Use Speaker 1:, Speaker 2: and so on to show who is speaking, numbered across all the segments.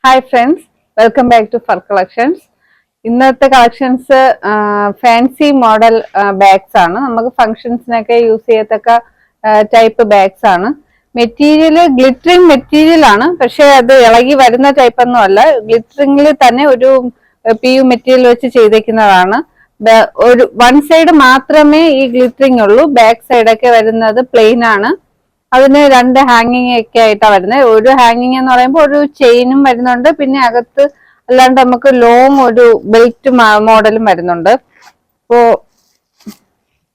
Speaker 1: Hi friends, welcome back to Fur Collections. ഇന്നത്തെ collections fancy model bags ആണ്. നമുക്ക് ഫംഗ്ഷൻസിനൊക്കെ use ചെയ്യത്തക്ക type bags ആണ്. Material glittering material ആണ്, പക്ഷെ അത് ഇളകി വരുന്ന ടൈപ്പ് ഒന്നും അല്ല. ഗ്ലിറ്ററിംഗിൽ തന്നെ ഒരു PU മെറ്റീരിയൽ വെച്ച് ചെയ്തേക്കുന്നതാണ്. ഒരു വൺ സൈഡ് മാത്രമേ ഈ ഗ്ലിറ്ററിംഗ് ഉള്ളൂ, ബാക്ക് സൈഡൊക്കെ വരുന്നത് പ്ലെയിൻ ആണ്. അതിന് രണ്ട് ഹാങ്ങിങ് ഒക്കെ ആയിട്ടാണ് വരുന്നത്. ഒരു ഹാങ്ങിങ് എന്ന് പറയുമ്പോൾ ഒരു ചെയിനും വരുന്നുണ്ട്, പിന്നെ അകത്ത് അല്ലാണ്ട് നമുക്ക് ലോങ് ഒരു ബെൽറ്റ് മോഡലും വരുന്നുണ്ട്. ഇപ്പോ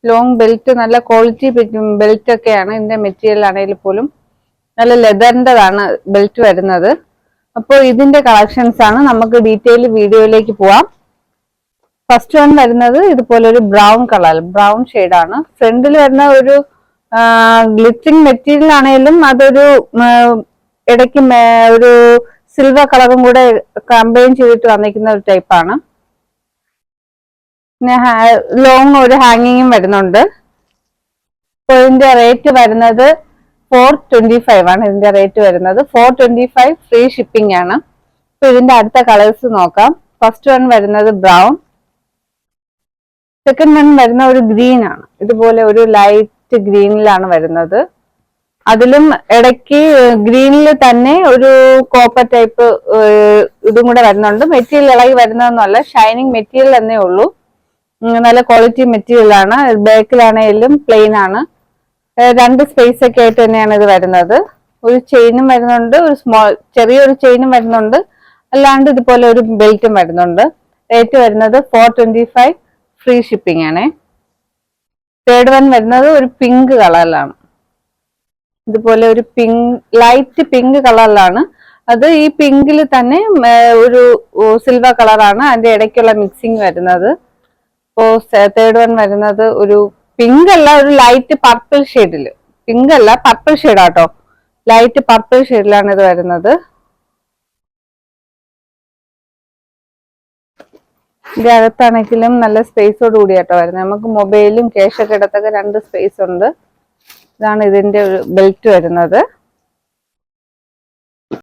Speaker 1: ലോങ് ബെൽറ്റ് നല്ല ക്വാളിറ്റി ബെൽറ്റ് ഒക്കെയാണ്. ഇതിന്റെ മെറ്റീരിയൽ ആണെങ്കിൽ പോലും നല്ല ലെതറിൻ്റെതാണ് ബെൽറ്റ് വരുന്നത്. അപ്പോൾ ഇതിന്റെ കളക്ഷൻസ് ആണ്. നമുക്ക് ഡീറ്റെയിൽ വീഡിയോയിലേക്ക് പോവാം. ഫസ്റ്റ് വൺ വരുന്നത് ഇതുപോലെ ഒരു ബ്രൗൺ കളർ, ബ്രൗൺ ഷെയ്ഡാണ്. ഫ്രണ്ടിൽ വരുന്ന ഒരു ഗ്ലിറ്ററിംഗ് മെറ്റീരിയൽ ആണെങ്കിലും അതൊരു ഇടയ്ക്ക് ഒരു സിൽവർ കളറും കൂടെ കമ്പൈൻ ചെയ്തിട്ട് വന്നിരിക്കുന്ന ഒരു ടൈപ്പാണ്. പിന്നെ ലോങ് ഒരു ഹാങ്ങിങ്ങും വരുന്നുണ്ട്. അപ്പോൾ ഇതിന്റെ റേറ്റ് വരുന്നത് 425 ആണ്. ഇതിന്റെ റേറ്റ് വരുന്നത് 425, ഫ്രീ ഷിപ്പിംഗ് ആണ്. അപ്പൊ ഇതിന്റെ അടുത്ത കളേഴ്സ് നോക്കാം. ഫസ്റ്റ് വൺ വരുന്നത് ബ്രൗൺ, സെക്കൻഡ് വൺ വരുന്ന ഒരു ഗ്രീൻ ആണ്. ഇതുപോലെ ഒരു ലൈറ്റ് ഗ്രീനിലാണ് വരുന്നത്. അതിലും ഇടയ്ക്ക് ഗ്രീനിൽ തന്നെ ഒരു കോപ്പർ ടൈപ്പ് ഇതും കൂടെ വരുന്നുണ്ട്. മെറ്റീരിയൽ ഇളകി വരുന്നതൊന്നുമല്ല, ഷൈനിങ് മെറ്റീരിയൽ എന്നേ ഉള്ളൂ. നല്ല ക്വാളിറ്റി മെറ്റീരിയൽ ആണ്. ബാക്കിലാണെങ്കിലും പ്ലെയിൻ ആണ്. രണ്ട് സ്പേസ് ഒക്കെ ആയിട്ട് തന്നെയാണ് ഇത് വരുന്നത്. ഒരു ചെയിനും വരുന്നുണ്ട്, ഒരു ചെറിയൊരു ചെയിനും വരുന്നുണ്ട്, അല്ലാണ്ട് ഇതുപോലെ ഒരു ബെൽറ്റും വരുന്നുണ്ട്. റേറ്റ് വരുന്നത് 425, ഫ്രീ ഷിപ്പിംഗ് ആണ്. തേർഡ് വൺ വരുന്നത് ഒരു പിങ്ക് കളറിലാണ്. ഇതുപോലെ ഒരു ലൈറ്റ് പിങ്ക് കളറിലാണ്. അത് ഈ പിങ്കിൽ തന്നെ ഒരു സിൽവർ കളറാണ് അതിന്റെ ഇടയ്ക്കുള്ള മിക്സിങ് വരുന്നത്. ഇപ്പോ തേർഡ് വൺ വരുന്നത് ഒരു പിങ്ക് അല്ല, ഒരു ലൈറ്റ് പർപ്പിൾ ഷെയ്ഡില്. പിങ്ക് അല്ല, പർപ്പിൾ ഷെയ്ഡാട്ടോ. ലൈറ്റ് പർപ്പിൾ ഷെയ്ഡിലാണ് ഇത് വരുന്നത്. ഇതിന്റെ അകത്താണെങ്കിലും നല്ല സ്പേസോട് കൂടിയാട്ടോ വരുന്നത്. നമുക്ക് മൊബൈലും ക്യാഷൊക്കെ ഇടത്തൊക്കെ രണ്ട് സ്പേസ് ഉണ്ട്. ഇതാണ് ഇതിന്റെ ഒരു ബെൽറ്റ് വരുന്നത്.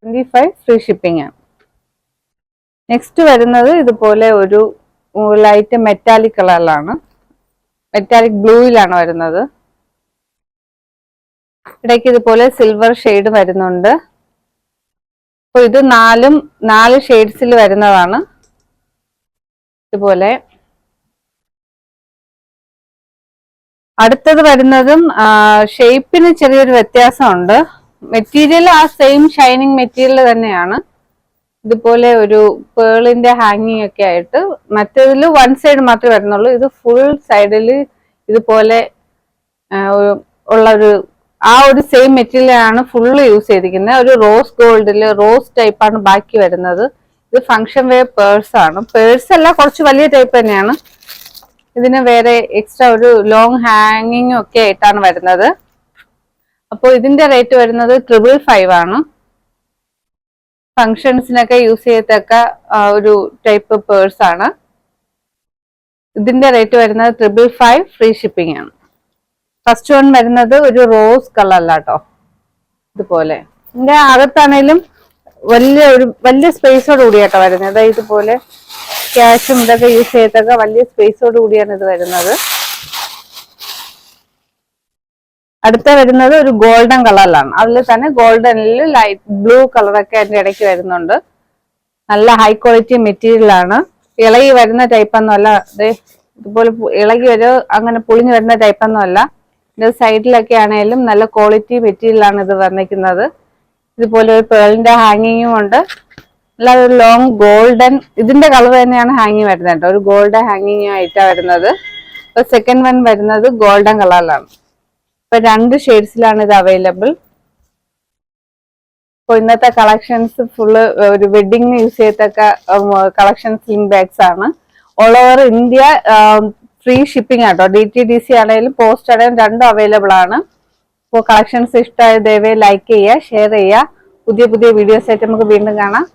Speaker 1: 25, ഫ്രീ ഷിപ്പിംഗ് ആണ്. നെക്സ്റ്റ് വരുന്നത് ഇതുപോലെ ഒരു ലൈറ്റ് മെറ്റാലിക് കളറിലാണ്, മെറ്റാലിക് ബ്ലൂയിലാണ് വരുന്നത്. ഇടയ്ക്ക് ഇതുപോലെ സിൽവർ ഷെയ്ഡ് വരുന്നുണ്ട്. അപ്പൊ ഇത് നാല് ഷെയ്ഡ്സിൽ വരുന്നതാണ്. ഇതുപോലെ അടുത്തത് വരുന്നതും ഷേപ്പിന് ചെറിയൊരു വ്യത്യാസമുണ്ട്. മെറ്റീരിയൽ ആ സെയിം ഷൈനിങ് മെറ്റീരിയൽ തന്നെയാണ്. ഇതുപോലെ ഒരു പേളിന്റെ ഹാങ്ങിങ് ഒക്കെ ആയിട്ട്. മറ്റേതിൽ വൺ സൈഡ് മാത്രമേ വരുന്നുള്ളൂ. ഇത് ഫുൾ സൈഡിൽ ഇതുപോലെ ഉള്ള ആ ഒരു സെയിം മെറ്റീരിയൽ ആണ് ഫുള്ള് യൂസ് ചെയ്തിരിക്കുന്നത്. ഒരു റോസ് ഗോൾഡിൽ റോസ് ടൈപ്പാണ് ബാക്കി വരുന്നത്. ഇത് ഫംഗ്ഷൻ വെയർ പേഴ്സ് ആണ്. പേഴ്സ് അല്ല, കുറച്ച് വലിയ ടൈപ്പ് തന്നെയാണ്. ഇതിന് വേറെ എക്സ്ട്രാ ഒരു ലോങ് ഹാങ്ങിങ് ഒക്കെ ആയിട്ടാണ് വരുന്നത്. അപ്പോൾ ഇതിന്റെ റേറ്റ് വരുന്നത് 555 ആണ്. ഫംഗ്ഷൻസിനൊക്കെ യൂസ് ചെയ്യത്തക്ക ഒരു ടൈപ്പ് പേഴ്സ് ആണ്. ഇതിന്റെ റേറ്റ് വരുന്നത് 555, ഫ്രീ ഷിപ്പിംഗ് ആണ്. ഫസ്റ്റ് വൺ വരുന്നത് ഒരു റോസ് കളറിലാട്ടോ. ഇതുപോലെ ഇതിന്റെ അകത്താണേലും വലിയ സ്പേസോട് കൂടിയാട്ടോ വരുന്നത്. ഇതുപോലെ ക്യാഷും ഇതൊക്കെ യൂസ് ചെയ്തൊക്കെ വലിയ സ്പേസോട് കൂടിയാണ് ഇത് വരുന്നത്. അടുത്ത വരുന്നത് ഒരു ഗോൾഡൻ കളറിലാണ്. അതിൽ തന്നെ ഗോൾഡനിൽ ലൈറ്റ് ബ്ലൂ കളറൊക്കെ അതിന്റെ ഇടയ്ക്ക് വരുന്നുണ്ട്. നല്ല ഹൈ ക്വാളിറ്റി മെറ്റീരിയൽ ആണ്. ഇളകി വരുന്ന ടൈപ്പൊന്നും അല്ല. ഇതുപോലെ ഇളകി അങ്ങനെ പൊളിഞ്ഞു വരുന്ന ടൈപ്പൊന്നും അല്ല. ഇതിന്റെ സൈഡിലൊക്കെ ആണെങ്കിലും നല്ല ക്വാളിറ്റി മെറ്റീരിയൽ ആണ് ഇത് വന്നിരിക്കുന്നത്. ഇതുപോലെ ഒരു പേളിന്റെ ഹാങ്ങിങ്ങും ഉണ്ട്. അല്ലാതെ ഒരു ലോങ് ഗോൾഡൻ, ഇതിന്റെ കളർ തന്നെയാണ് ഹാങ്ങിങ് വരുന്നത് കേട്ടോ. ഒരു ഗോൾഡൻ ഹാങ്ങിങ് ആയിട്ടാണ് വരുന്നത്. ഇപ്പൊ സെക്കൻഡ് വൺ വരുന്നത് ഗോൾഡൻ കളറിലാണ്. ഇപ്പൊ രണ്ട് ഷെയ്ഡ്സിലാണ് ഇത് അവൈലബിൾ. ഇപ്പൊ ഇന്നത്തെ കളക്ഷൻസ് ഫുള്ള് ഒരു വെഡിങ്ങിന് യൂസ് ചെയ്യത്തക്ക കളക്ഷൻ സ്ലിംഗ് ബാഗ്സ് ആണ്. All over India free shipping ആട്ടോ. DTDC ആണെങ്കിലും പോസ്റ്റ് ആണെങ്കിലും രണ്ടും അവൈലബിൾ ആണ്. ഇപ്പോൾ കളക്ഷൻസ് ഇഷ്ടമായ ദയവായി ലൈക്ക് ചെയ്യുക, ഷെയർ ചെയ്യുക. പുതിയ വീഡിയോസ് ആയിട്ട് നമുക്ക് വീണ്ടും കാണാം.